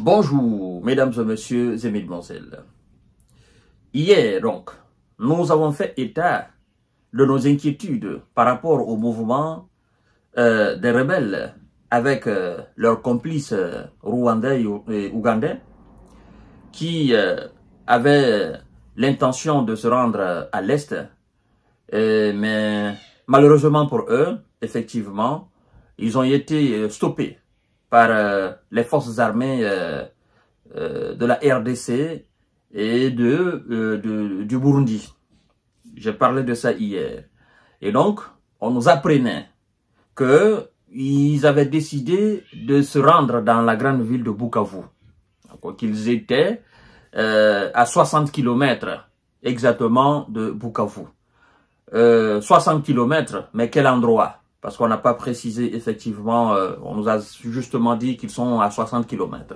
Bonjour, mesdames et messieurs et mesdemoiselles. Hier, donc, nous avons fait état de nos inquiétudes par rapport au mouvement des rebelles avec leurs complices rwandais et ougandais qui avaient l'intention de se rendre à l'Est, mais malheureusement pour eux, effectivement, ils ont été stoppés par les forces armées de la RDC et du Burundi. J'ai parlé de ça hier. Et donc, on nous apprenait qu'ils avaient décidé de se rendre dans la grande ville de Bukavu. Qu'ils étaient à 60 km exactement de Bukavu. 60 km, mais quel endroit? Parce qu'on n'a pas précisé effectivement, on nous a justement dit qu'ils sont à 60 km.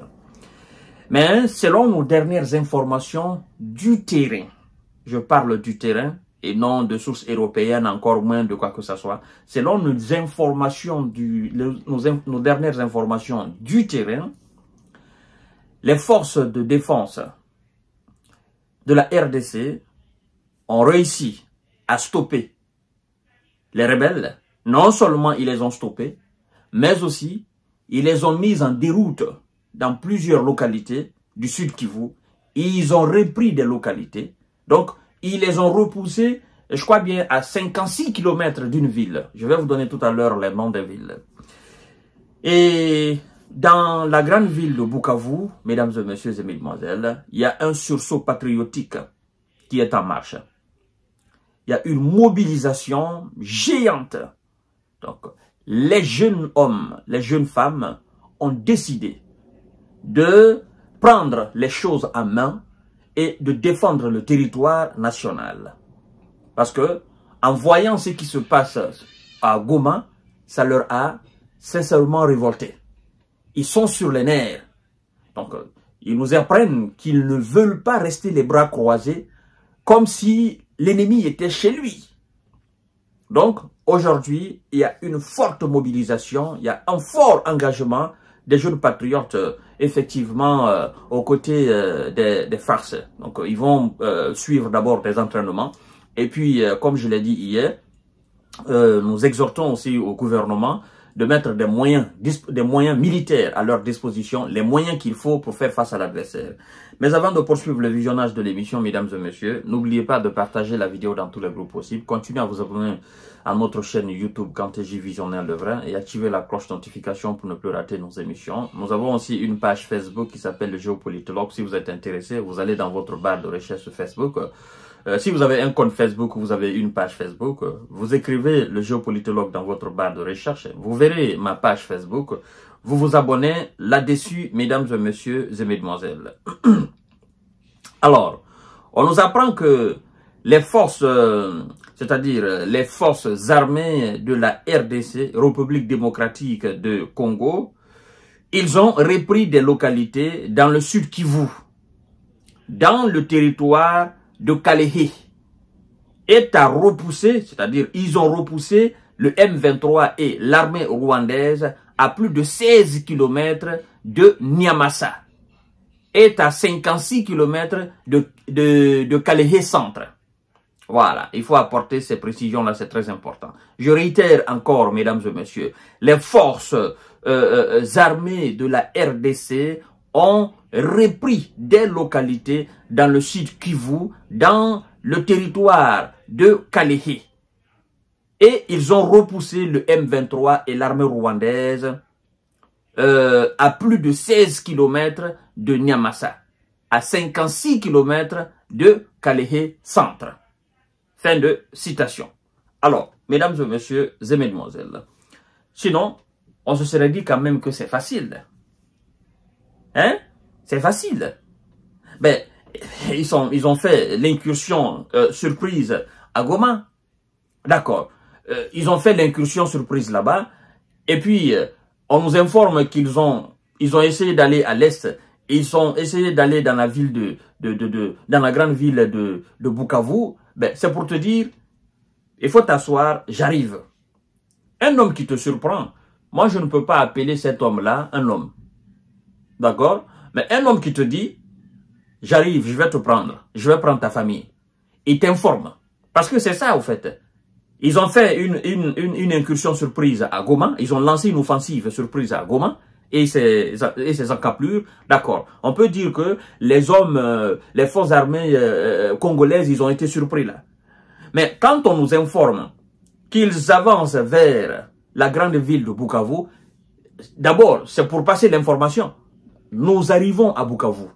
Mais selon nos dernières informations du terrain, je parle du terrain et non de sources européennes, encore moins de quoi que ce soit. Selon nos informations, nos dernières informations du terrain, les forces de défense de la RDC ont réussi à stopper les rebelles. Non seulement ils les ont stoppés, mais aussi ils les ont mis en déroute dans plusieurs localités du Sud Kivu. Ils ont repris des localités. Donc, ils les ont repoussés, je crois bien, à 56 km d'une ville. Je vais vous donner tout à l'heure les noms des villes. Et dans la grande ville de Bukavu, mesdames et messieurs et mesdemoiselles, il y a un sursaut patriotique qui est en marche. Il y a une mobilisation géante. Donc, les jeunes hommes, les jeunes femmes ont décidé de prendre les choses en main et de défendre le territoire national. Parce que, en voyant ce qui se passe à Goma, ça leur a sincèrement révolté. Ils sont sur les nerfs. Donc, ils nous apprennent qu'ils ne veulent pas rester les bras croisés comme si l'ennemi était chez lui. Donc, aujourd'hui, il y a une forte mobilisation, il y a un fort engagement des jeunes patriotes, effectivement, aux côtés des farces. Donc, ils vont suivre d'abord des entraînements. Et puis, comme je l'ai dit hier, nous exhortons aussi au gouvernement de mettre des moyens militaires à leur disposition, les moyens qu'il faut pour faire face à l'adversaire. Mais avant de poursuivre le visionnage de l'émission, mesdames et messieurs, n'oubliez pas de partager la vidéo dans tous les groupes possibles. Continuez à vous abonner à notre chaîne YouTube KanteJ Visionnaire le Vrai et activez la cloche de notification pour ne plus rater nos émissions. Nous avons aussi une page Facebook qui s'appelle le Géopolitologue. Si vous êtes intéressé, vous allez dans votre barre de recherche sur Facebook. Si vous avez un compte Facebook ou vous avez une page Facebook, vous écrivez le Géopolitologue dans votre barre de recherche. Vous verrez ma page Facebook. Vous vous abonnez là-dessus, mesdames et messieurs et mesdemoiselles. Alors, on nous apprend que les forces, c'est-à-dire les forces armées de la RDC, République démocratique de Congo, ils ont repris des localités dans le Sud Kivu, dans le territoire de Kalehe, est à repousser, c'est-à-dire ils ont repoussé le M23 et l'armée rwandaise à plus de 16 km de Niamasa, est à 56 km de Kalehe centre. Voilà, il faut apporter ces précisions-là, c'est très important. Je réitère encore, mesdames et messieurs, les forces armées de la RDC ont repris des localités dans le sud Kivu, dans le territoire de Kalehe. Et ils ont repoussé le M23 et l'armée rwandaise à plus de 16 km de Niamasa, à 56 km de Kalehe centre. Fin de citation. Alors, mesdames et messieurs et mesdemoiselles, sinon, on se serait dit quand même que c'est facile. Hein? C'est facile. Ben, ils ont fait l'incursion surprise à Goma. D'accord. Ils ont fait l'incursion surprise là-bas. Et puis, on nous informe qu'ils ont essayé d'aller à l'est. Ils ont essayé d'aller dans la ville dans la grande ville de Bukavu. Ben, c'est pour te dire, il faut t'asseoir, j'arrive. Un homme qui te surprend, moi je ne peux pas appeler cet homme-là un homme. D'accord? Mais un homme qui te dit, j'arrive, je vais te prendre, je vais prendre ta famille, il t'informe. Parce que c'est ça, au fait. Ils ont fait une incursion surprise à Goma, ils ont lancé une offensive surprise à Goma, et ses encablures, d'accord. On peut dire que les hommes, les forces armées congolaises, ils ont été surpris là. Mais quand on nous informe qu'ils avancent vers la grande ville de Bukavu, d'abord, c'est pour passer l'information. Nous arrivons à Bukavu.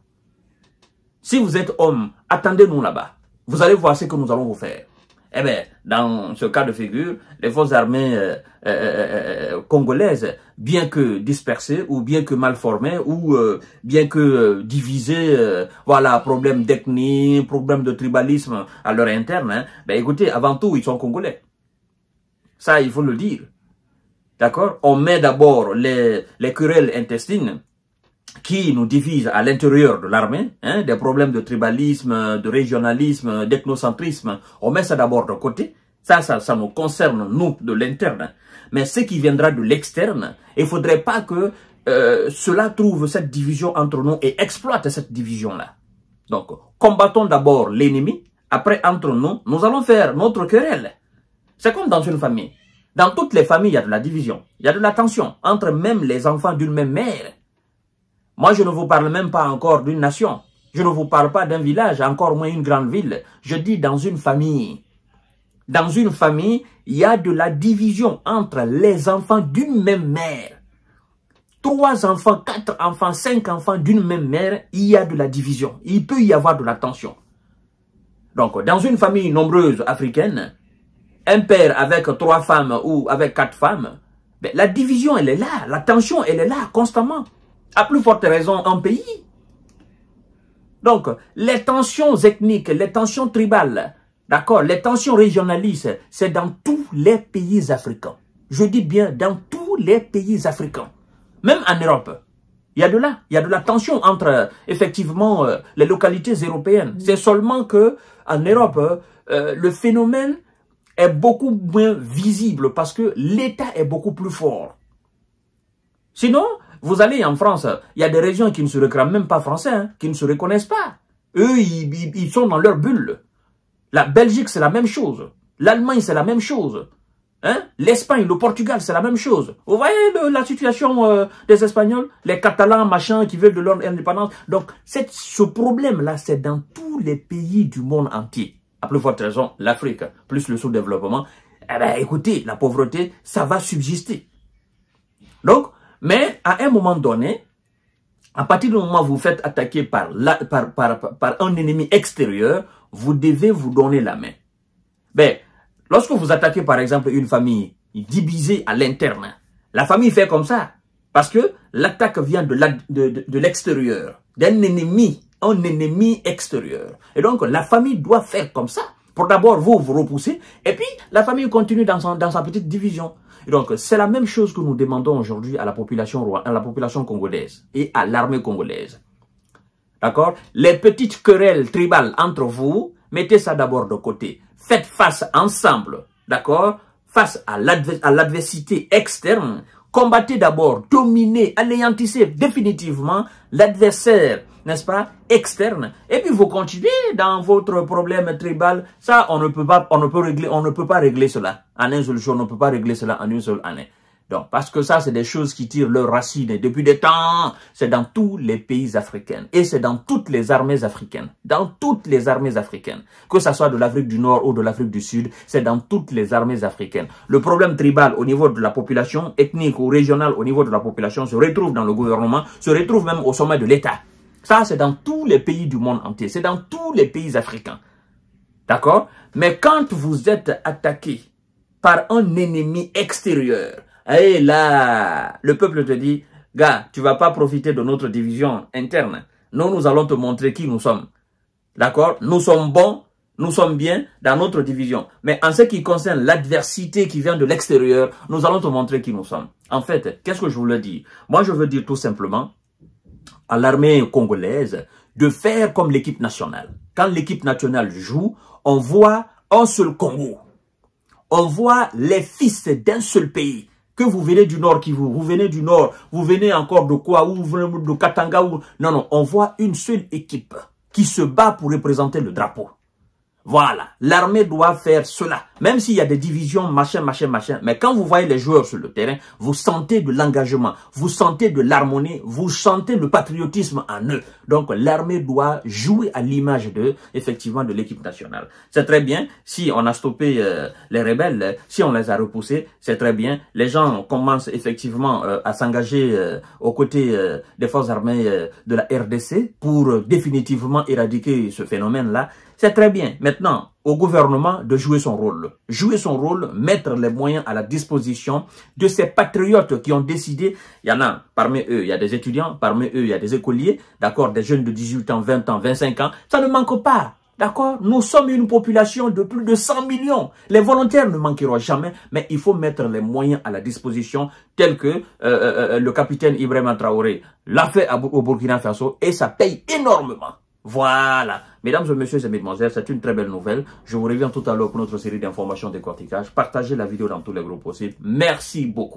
Si vous êtes homme, attendez-nous là-bas. Vous allez voir ce que nous allons vous faire. Eh bien, dans ce cas de figure, les forces armées congolaises, bien que dispersées, ou bien que mal formées, ou bien que divisées, voilà, problème d'ethnie, problème de tribalisme à leur interne, hein, ben écoutez, avant tout, ils sont congolais. Ça, il faut le dire. D'accord? On met d'abord les querelles intestines qui nous divisent à l'intérieur de l'armée, hein, des problèmes de tribalisme, de régionalisme, d'ethnocentrisme, on met ça d'abord de côté. Ça nous concerne, nous, de l'interne. Mais ce qui viendra de l'externe, il ne faudrait pas que cela trouve cette division entre nous et exploite cette division-là. Donc, combattons d'abord l'ennemi, après, entre nous, nous allons faire notre querelle. C'est comme dans une famille. Dans toutes les familles, il y a de la division, il y a de la tension, entre même les enfants d'une même mère. Moi, je ne vous parle même pas encore d'une nation. Je ne vous parle pas d'un village, encore moins une grande ville. Je dis dans une famille. Dans une famille, il y a de la division entre les enfants d'une même mère. 3 enfants, 4 enfants, 5 enfants d'une même mère, il y a de la division. Il peut y avoir de la tension. Donc, dans une famille nombreuse africaine, un père avec 3 femmes ou avec 4 femmes, ben, la division, elle est là. La tension, elle est là constamment. À plus forte raison, un pays. Donc, les tensions ethniques, les tensions tribales, d'accord, les tensions régionalistes, c'est dans tous les pays africains. Je dis bien dans tous les pays africains. Même en Europe. Il y a de la tension entre, effectivement, les localités européennes. C'est seulement que, en Europe, le phénomène est beaucoup moins visible parce que l'État est beaucoup plus fort. Sinon, vous allez en France, il y a des régions qui ne se réclament même pas français, hein, qui ne se reconnaissent pas. Eux, ils sont dans leur bulle. La Belgique, c'est la même chose. L'Allemagne, c'est la même chose. Hein? L'Espagne, le Portugal, c'est la même chose. Vous voyez la situation des Espagnols, les Catalans, machin, qui veulent de leur indépendance. Donc, ce problème-là, c'est dans tous les pays du monde entier. À plus forte raison, l'Afrique, plus le sous-développement. Eh bien, écoutez, la pauvreté, ça va subsister. Donc, mais à un moment donné, à partir du moment où vous faites attaquer par un ennemi extérieur, vous devez vous donner la main. Ben, lorsque vous attaquez par exemple une famille divisée à l'interne, la famille fait comme ça. Parce que l'attaque vient de l'extérieur, d'un ennemi, un ennemi extérieur. Et donc la famille doit faire comme ça. Pour d'abord vous repousser, et puis la famille continue dans sa petite division. Et donc, c'est la même chose que nous demandons aujourd'hui à la population congolaise et à l'armée congolaise. D'accord? Les petites querelles tribales entre vous, mettez ça d'abord de côté. Faites face ensemble, d'accord? Face à l'adversité externe. Combattez d'abord, dominez, anéantissez définitivement l'adversaire, n'est-ce pas, externe. Et puis vous continuez dans votre problème tribal. Ça, on ne peut pas régler cela en un seul jour, on ne peut pas régler cela en une seule année. Donc, parce que ça, c'est des choses qui tirent leurs racines depuis des temps. C'est dans tous les pays africains. Et c'est dans toutes les armées africaines. Dans toutes les armées africaines. Que ce soit de l'Afrique du Nord ou de l'Afrique du Sud, c'est dans toutes les armées africaines. Le problème tribal au niveau de la population, ethnique ou régional au niveau de la population, se retrouve dans le gouvernement, se retrouve même au sommet de l'État. Ça, c'est dans tous les pays du monde entier. C'est dans tous les pays africains. D'accord? Mais quand vous êtes attaqué par un ennemi extérieur, et là, le peuple te dit, gars, tu vas pas profiter de notre division interne. Nous allons te montrer qui nous sommes. D'accord? Nous sommes bons, nous sommes bien dans notre division. Mais en ce qui concerne l'adversité qui vient de l'extérieur, nous allons te montrer qui nous sommes. En fait, qu'est-ce que je voulais dire? Moi, je veux dire tout simplement à l'armée congolaise de faire comme l'équipe nationale. Quand l'équipe nationale joue, on voit un seul Congo. On voit les fils d'un seul pays. Que vous venez du Nord Kivu, vous venez du Nord, vous venez encore de quoi, ou vous venez de Katanga, ou... Non, non, on voit une seule équipe qui se bat pour représenter le drapeau. Voilà, l'armée doit faire cela. Même s'il y a des divisions, machin, machin, machin. Mais quand vous voyez les joueurs sur le terrain, vous sentez de l'engagement, vous sentez de l'harmonie, vous sentez le patriotisme en eux. Donc l'armée doit jouer à l'image de, effectivement, de l'équipe nationale. C'est très bien. Si on a stoppé les rebelles, si on les a repoussés, c'est très bien. Les gens commencent effectivement à s'engager aux côtés des forces armées de la RDC pour définitivement éradiquer ce phénomène-là. C'est très bien. Maintenant, au gouvernement de jouer son rôle. Jouer son rôle, mettre les moyens à la disposition de ces patriotes qui ont décidé. Il y en a, parmi eux, il y a des étudiants, parmi eux, il y a des écoliers, d'accord, des jeunes de 18 ans, 20 ans, 25 ans. Ça ne manque pas, d'accord. Nous sommes une population de plus de 100 millions. Les volontaires ne manqueront jamais, mais il faut mettre les moyens à la disposition tels que le capitaine Ibrahima Traoré l'a fait au Burkina Faso et ça paye énormément. Voilà. Mesdames et messieurs et mesdemoiselles, c'est une très belle nouvelle. Je vous reviens tout à l'heure pour notre série d'informations décortiquage. Partagez la vidéo dans tous les groupes possibles. Merci beaucoup.